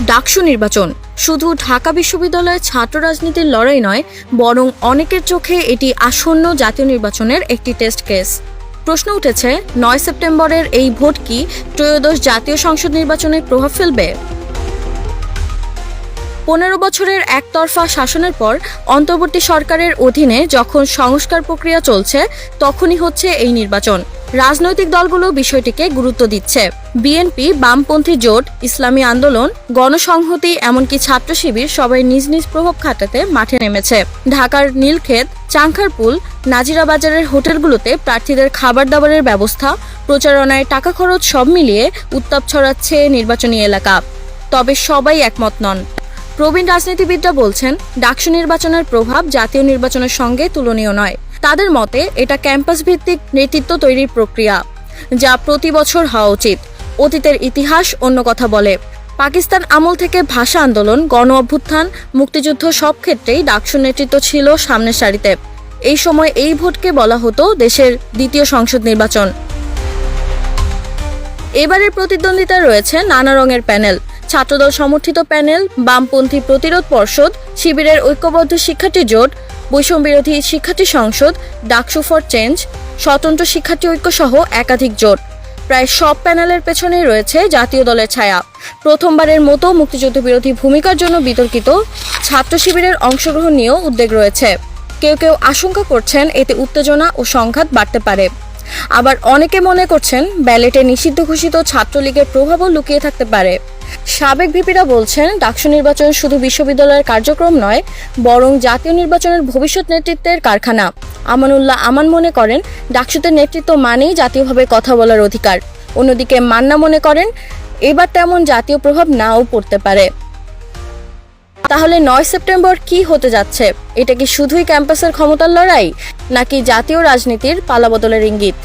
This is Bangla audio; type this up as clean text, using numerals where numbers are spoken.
ডাকসু নির্বাচন শুধু ঢাকা বিশ্ববিদ্যালয়ের ছাত্র রাজনীতির লড়াই নয়, বরং অনেকের চোখে এটি আসন্ন জাতীয় নির্বাচনের একটি টেস্ট কেস। প্রশ্ন উঠেছে, ৯ সেপ্টেম্বরের এই ভোট কি ত্রয়োদশ জাতীয় সংসদ নির্বাচনে প্রভাব ফেলবে? ১৫ বছরের একতরফা শাসনের পর অন্তর্বর্তী সরকারের অধীনে যখন সংস্কার প্রক্রিয়া চলছে, তখনই হচ্ছে এই নির্বাচন। রাজনৈতিক দলগুলো বিষয়টিকে গুরুত্ব দিচ্ছে। বিএনপি, বামপন্থী জোট, ইসলামী আন্দোলন, গণসংহতি, এমনকি ছাত্র শিবির সবাই নিজ নিজ প্রভাব খাটাতে মাঠে নেমেছে। ঢাকার নীলক্ষেত, চাংখারপুল, নাজিরাবাজারের হোটেলগুলোতে প্রার্থীদের খাবার দাবারের ব্যবস্থা, প্রচারণায় টাকা খরচ সব মিলিয়ে উত্তাপ ছড়াচ্ছে নির্বাচনী এলাকা। তবে সবাই একমত নন। প্রবীণ রাজনীতিবিদরা বলছেন, ডাকসু নির্বাচনের প্রভাব জাতীয় নির্বাচনের সঙ্গে তুলনীয় নয়। তাদের মতে এটা ক্যাম্পাস ভিত্তিক নেতৃত্ব তৈরির প্রক্রিয়া, যা প্রতি বছর হওয়া উচিত। অতীতের ইতিহাস অন্য কথা বলে। পাকিস্তান আমল থেকে ভাষা আন্দোলন, গণ অভ্যুত্থান, মুক্তিযুদ্ধ সব ক্ষেত্রেই ডাকসু নেতৃত্ব ছিল সামনের সারিতে। এই সময় এই ভোটকে বলা হতো দেশের দ্বিতীয় সংসদ নির্বাচন। এবারের প্রতিদ্বন্দ্বিতায় রয়েছে নানা রঙের প্যানেল। ছাত্রদল সমর্থিত প্যানেল, বামপন্থী প্রতিরোধ পর্ষদ, শিবিরের ঐক্যবদ্ধ শিক্ষার্থী জোট, বৈষম্য বিরোধী শিক্ষার্থী সংসদ, ডাকসু ফর চেঞ্জ, স্বতন্ত্র শিক্ষার্থী ঐক্য সহ একাধিক জোট। প্রায় সব প্যানেলের পেছনেই রয়েছে জাতীয় দলের ছায়া। প্রথমবারের মতো মুক্তিযুদ্ধ বিরোধী ভূমিকার জন্য বিতর্কিত ছাত্র শিবিরের অংশগ্রহণ নিয়েও উদ্বেগ রয়েছে। কেউ কেউ আশঙ্কা করছেন এতে উত্তেজনা ও সংঘাত বাড়তে পারে। আবার অনেকে মনে করছেন ব্যালেটে নিষিদ্ধ ঘোষিত ছাত্রলীগের প্রভাবও লুকিয়ে থাকতে পারে। সাবেক ভিপিরা বলছেন, ডাকসু নির্বাচন শুধু বিশ্ববিদ্যালয়ের কার্যক্রম নয়, বরং জাতীয় নির্বাচনের ভবিষ্যৎ নেতৃত্বের কারখানা। আমানুল্লাহ আমান মনে করেন, ডাকসুতে নেতৃত্ব মানেই জাতীয়ভাবে কথা বলার অধিকার। অন্যদিকে মান্না মনে করেন, এবার তেমন জাতীয় প্রভাব নাও পড়তে পারে। তাহলে ৯ সেপ্টেম্বর কি হতে যাচ্ছে? এটা কি শুধুই ক্যাম্পাসের ক্ষমতার লড়াই, নাকি জাতীয় রাজনীতির পালাবদলের ইঙ্গিত?